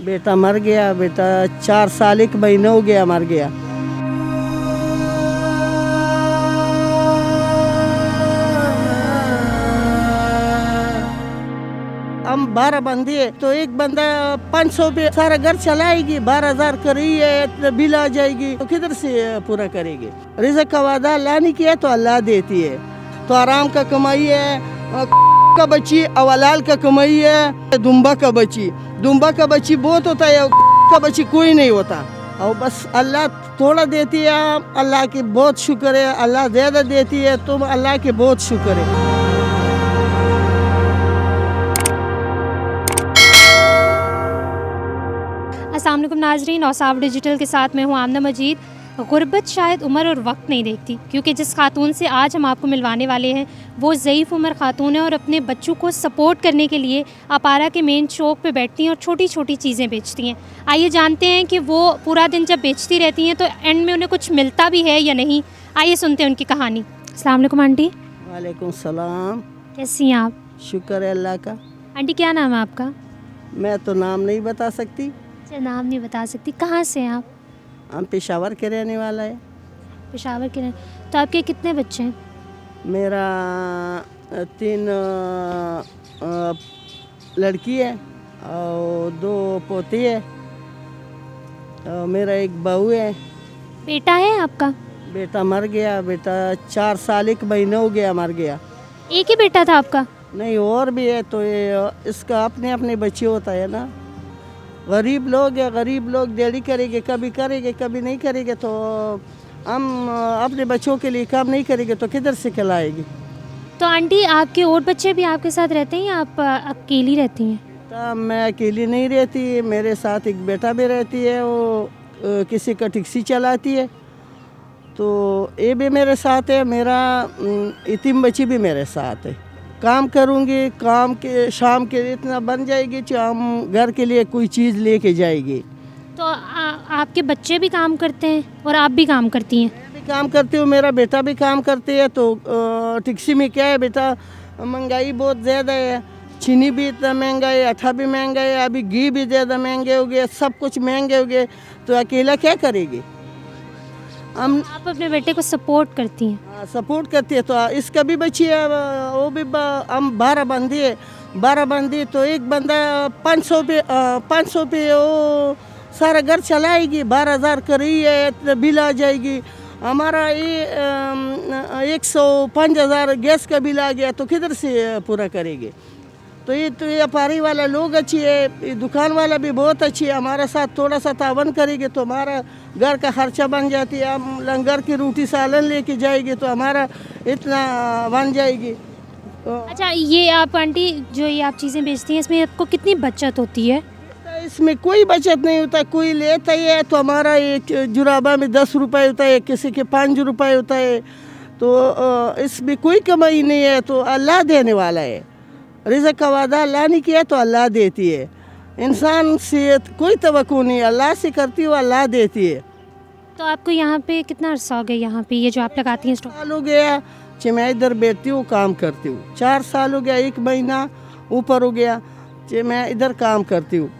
बेटा मर गया, बेटा 4 साल 1 महीना हो गया मर गया। हम 12 बंदे हैं तो एक बंदा 500 पे सारा घर चलाएगी, 12,000 कर रही है, बिल आ जाएगी तो किधर से पूरा करेगी। रिज़्क़ का वादा अल्लाह ने किया तो अल्लाह देती है। तो आराम का कमाई है, का बच्ची अवलाल का कमाई है, दुम्बा का बच्ची बहुत होता है, का बच्ची कोई नहीं होता। और बस अल्लाह थोड़ा देती है, अल्लाह की बहुत शुक्र है। अल्लाह ज़्यादा देती है तो अल्लाह के बहुत शुक्र है। अस्सलाम वालेकुम नाजरीन, औसाफ डिजिटल के साथ मैं हूँ आमना मजीद। गुर्बत शायद उम्र और वक्त नहीं देखती, क्योंकि जिस खातून से आज हम आपको मिलवाने वाले हैं वो ज़ईफ़ उम्र खातून है और अपने बच्चों को सपोर्ट करने के लिए अपारा के मेन चौक पे बैठती हैं और छोटी छोटी चीज़ें बेचती हैं। आइए जानते हैं कि वो पूरा दिन जब बेचती रहती हैं तो एंड में उन्हें कुछ मिलता भी है या नहीं। आइए सुनते हैं उनकी कहानी। अस्सलाम वालेकुम आंटी। वालेकुम सलाम। कैसी हैं आप? शुक्र है अल्लाह का। आंटी क्या नाम है आपका? मैं तो नाम नहीं बता सकती। अच्छा, नाम नहीं बता सकती। कहाँ से हैं आप? हम पेशावर के रहने वाला है। पेशावर के हैं। तो आपके कितने बच्चे हैं? मेरा 3 लड़की है और 2 पोती है और मेरा एक बहू है। बेटा है आपका? बेटा मर गया, बेटा 4 साल 1 महीना हो गया मर गया। एक ही बेटा था आपका? नहीं और भी है, तो ये इसका अपने अपने बच्चे होता है ना। गरीब लोग है, गरीब लोग देरी करेंगे, कभी करेंगे कभी नहीं करेंगे, तो हम अपने बच्चों के लिए काम नहीं करेंगे तो किधर से खिलाएगी। तो आंटी आपके और बच्चे भी आपके साथ रहते हैं या आप अकेली रहती हैं? तो मैं अकेली नहीं रहती, मेरे साथ एक बेटा भी रहती है, वो किसी का टैक्सी चलाती है, तो ये भी मेरे साथ है। मेरा यतीम बच्ची भी मेरे साथ है। काम करूँगी, काम के शाम के इतना बन जाएगी कि हम घर के लिए कोई चीज़ लेके जाएगी। तो आपके बच्चे भी काम करते हैं और आप भी काम करती हैं? मैं भी काम करती हूँ, मेरा बेटा भी काम करती है। तो टैक्सी में क्या है बेटा, महंगाई बहुत ज़्यादा है, चीनी भी इतना महंगा है, आटा भी महंगा है, अभी घी भी ज़्यादा महंगे हो गए, सब कुछ महंगे हो गए, तो अकेला क्या करेगी। हम आप अपने बेटे को सपोर्ट करती हैं? सपोर्ट करती है। तो इसका भी बच्ची है, वो भी हम 12 बंदे हैं, 12 बंदे तो एक बंदा 500 पे वो सारा घर चलाएगी, 12,000 कर रही है, बिल आ जाएगी। हमारा ये 105,000 गैस का बिल आ गया तो किधर से पूरा करेगी। तो ये व्यापारी वाला लोग अच्छी है, ये दुकान वाला भी बहुत अच्छी है, हमारे साथ थोड़ा सा तावन करेगी तो हमारा घर का खर्चा बन जाती है। हम लंगर की रोटी सालन लेके जाएगी तो हमारा इतना बन जाएगी। तो अच्छा, ये आप आंटी जो ये आप चीज़ें बेचती हैं इसमें आपको कितनी बचत होती है? इसमें कोई बचत नहीं होता, कोई लेता ही है तो हमारा एक जुराबा में 10 रुपये होता है, किसी के 5 रुपये होता है, तो इसमें कोई कमाई नहीं है। तो अल्लाह देने वाला है, रिज़्क़ का वादा अल्लाह ने किया तो अल्लाह देती है। इंसान से कोई तवक्कुल नहीं, अल्लाह से करती हो अल्लाह देती है। तो आपको यहाँ पे कितना अर्सा हो गया यहाँ पे ये जो आप लगाती हैं स्टॉल? साल हो गया कि मैं इधर बैठती हूँ काम करती हूँ। 4 साल हो गया, 1 महीना ऊपर हो गया कि मैं इधर काम करती हूँ।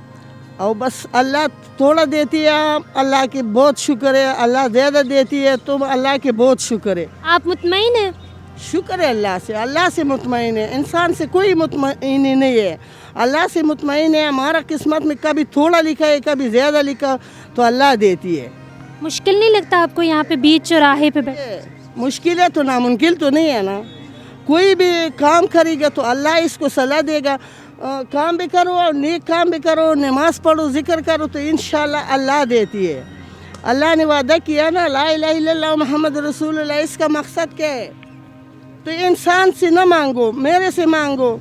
और बस अल्लाह थोड़ा देती है, अल्लाह की बहुत शुक्र है। अल्लाह ज़्यादा देती है तो अल्लाह के बहुत शुक्र है। आप मुतमईन हैं? शुक्र है अल्लाह से मुतमईन है। इंसान से कोई मुतमईन नहीं है, अल्लाह से मुतमईन है। हमारा किस्मत में कभी थोड़ा लिखा है कभी ज़्यादा लिखा तो अल्लाह देती है। मुश्किल नहीं लगता आपको यहाँ पे बीच चौराहे पे बैठ? मुश्किल है तो नामुमकिन तो नहीं है ना। कोई भी काम करेगा तो अल्लाह इसको सलाह देगा। काम भी करो और नेक काम भी करो, नमाज पढ़ो, जिक्र करो तो इंशाल्लाह अल्लाह देती है। अल्लाह ने वादा किया ना, ला इलाहा इल्लल्लाह मुहम्मद रसूलुल्लाह। इसका मकसद क्या है, तो इंसान से न मांगो, मेरे से मांगो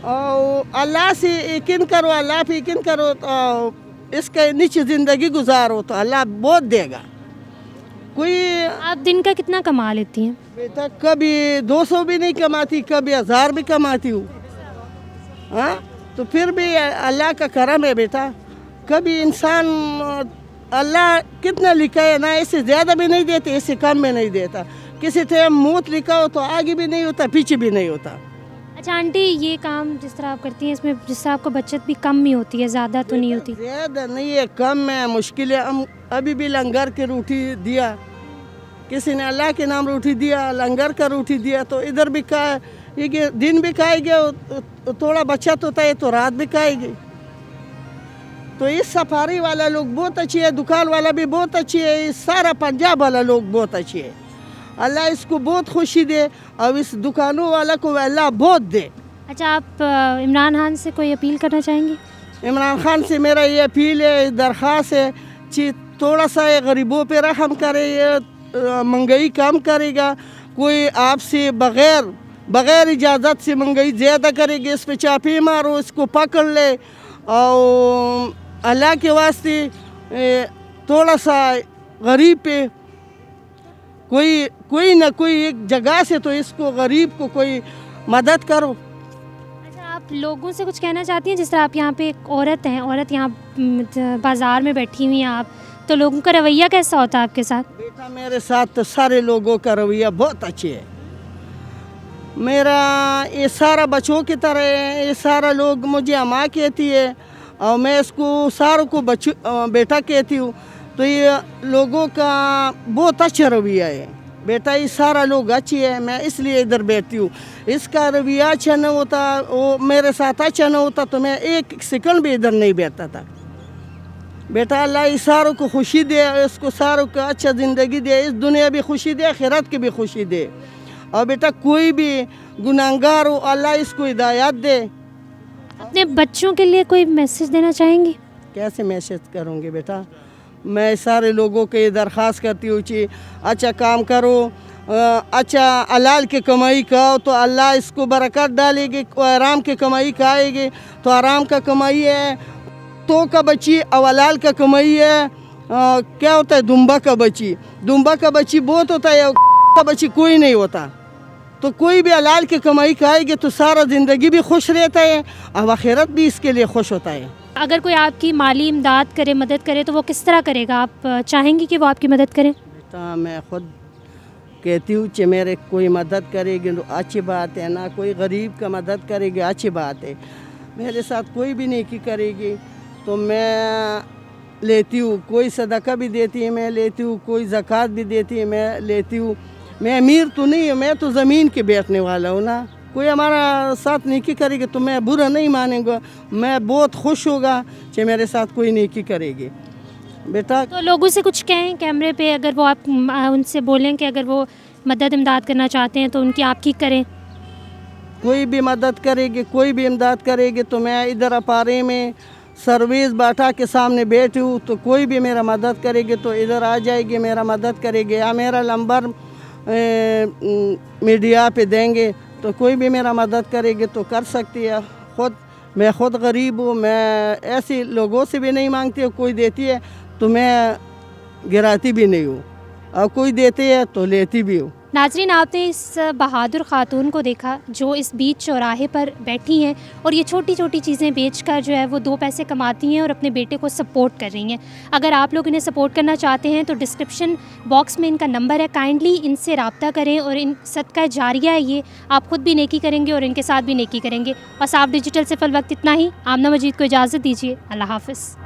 और अल्लाह से यकीन करो, अल्लाह पे यकीन करो तो इसके नीचे ज़िंदगी गुजारो तो अल्लाह बहुत देगा। कोई आप दिन का कितना कमा लेती हैं? बेटा कभी 200 भी नहीं कमाती, कभी 1000 भी कमाती हूँ। हाँ, तो फिर भी अल्लाह का करम है बेटा। कभी इंसान अल्लाह कितना लिखा है ना, इससे ज़्यादा भी नहीं देते, इससे कम में नहीं देता। किसी टाइम मौत लिखा हो तो आगे भी नहीं होता, पीछे भी नहीं होता। अच्छा आंटी, ये काम जिस तरह आप करती हैं इसमें जिस तरह आपको बचत भी कम ही होती है, ज़्यादा तो नहीं होती? ज़्यादा नहीं है, कम है, मुश्किल है। हम अभी भी लंगर की रोटी दिया, किसी ने अल्लाह के नाम रोटी दिया, लंगर का रोटी दिया, तो इधर भी का ये कि दिन भी खाएंगे, थोड़ा बचत होता है तो रात भी खाएगी। तो इस सफारी वाला लोग बहुत अच्छी है, दुकान वाला भी बहुत अच्छी है, इस सारा पंजाब वाला लोग बहुत अच्छी है। अल्लाह इसको बहुत खुशी दे और इस दुकानों वाला को अल्लाह बहुत दे। अच्छा, आप इमरान खान से कोई अपील करना चाहेंगे? इमरान खान से मेरा ये अपील है, दरख्वास्त है कि थोड़ा सा ये गरीबों पे रहम करे, ये महंगाई कम करेगा। कोई आपसे बग़ैर इजाज़त से महंगाई ज़्यादा करेगी, इस पे चापी मारो, इसको पकड़ ले और अल्लाह के वास्ते थोड़ा सा गरीब पे कोई ना कोई एक जगह से तो इसको गरीब को कोई मदद करो। अच्छा, आप लोगों से कुछ कहना चाहती हैं? जिस तरह आप यहाँ पे एक औरत हैं, औरत यहाँ बाज़ार में बैठी हुई हैं आप, तो लोगों का रवैया कैसा होता है आपके साथ? बेटा मेरे साथ तो सारे लोगों का रवैया बहुत अच्छे है। मेरा ये सारा बच्चों की तरह है, ये सारा लोग मुझे अम्मा कहती है और मैं इसको सारों को बेटा कहती हूँ। तो ये लोगों का बहुत अच्छा रवैया है। बेटा ये सारा लोग अच्छी है, मैं इसलिए इधर बैठती हूँ। इसका रवैया अच्छा न होता, वो मेरे साथ अच्छा न होता तो मैं एक सेकंड भी इधर नहीं बैठता था। बेटा अल्लाह इस सारों को खुशी दे, इसको सारों को अच्छा ज़िंदगी दे, इस दुनिया भी खुशी दे, आखिरत की भी खुशी दे। और बेटा कोई भी गुनाहगार हो अल्लाह इसको हिदायत दे। अपने बच्चों के लिए कोई मैसेज देना चाहेंगे? कैसे मैसेज करूँगी बेटा? मैं सारे लोगों को ये दरख्वास्त करती हूँ कि अच्छा काम करो, अच्छा हलाल की कमाई खाओ तो अल्लाह इसको बरकत डालेगी। आराम की कमाई खाएगी तो आराम का कमाई है, तो का बच्ची और हलाल का कमाई है। क्या होता है दुम्बा का बच्ची बहुत होता है, का बच्ची कोई नहीं होता। तो कोई भी हलाल की कमाई खाएगी तो सारा ज़िंदगी भी खुश रहता है और आखिरत भी इसके लिए खुश होता है। अगर कोई आपकी माली इमदाद करे, मदद करे, तो वो किस तरह करेगा? आप चाहेंगी कि वो आपकी मदद करें? बेटा मैं ख़ुद कहती हूँ कि मेरे कोई मदद करेगी तो अच्छी बात है, ना कोई गरीब का मदद करेगी अच्छी बात है। मेरे साथ कोई भी नेकी करेगी तो मैं लेती हूँ, कोई सदका भी देती है मैं लेती हूँ, कोई ज़कात भी देती है मैं लेती हूँ। मैं अमीर तो नहीं हूँ, मैं तो ज़मीन के बैठने वाला हूँ ना। कोई हमारा साथ नेकी करेगी तो मैं बुरा नहीं मानूंगा, मैं बहुत खुश होगा कि मेरे साथ कोई नेकी करेगी। बेटा तो लोगों से कुछ कहें कैमरे पे, अगर वो आप उनसे बोलें कि अगर वो मदद इमदाद करना चाहते हैं तो उनकी आपकी करें। कोई भी मदद करेगी, कोई भी इमदाद करेगी तो मैं इधर अपारे में सर्विस बाटा के सामने बैठी हूँ, तो कोई भी मेरा मदद करेगी तो इधर आ जाएगी, मेरा मदद करेगी। या मेरा नंबर मीडिया पे देंगे तो कोई भी मेरा मदद करेगी तो कर सकती है। मैं ख़ुद गरीब हूँ, मैं ऐसे लोगों से भी नहीं मांगती हूँ, कोई देती है तो मैं गिराती भी नहीं हूँ और कोई देती है तो लेती भी हूँ। नाज़रीन, आपने इस बहादुर ख़ातून को देखा जो इस बीच चौराहे पर बैठी हैं और ये छोटी छोटी चीज़ें बेचकर जो है वो 2 पैसे कमाती हैं और अपने बेटे को सपोर्ट कर रही हैं। अगर आप लोग इन्हें सपोर्ट करना चाहते हैं तो डिस्क्रिप्शन बॉक्स में इनका नंबर है, काइंडली इनसे रब्ता करें और इन सदका जारिया है ये, आप ख़ुद भी नेकी करेंगे और इनके साथ भी नेकी करेंगे। और साफ डिजिटल से फ़िल वक्त इतना ही। आमना मजीद को इजाज़त दीजिए। अल्लाह हाफ़िज़।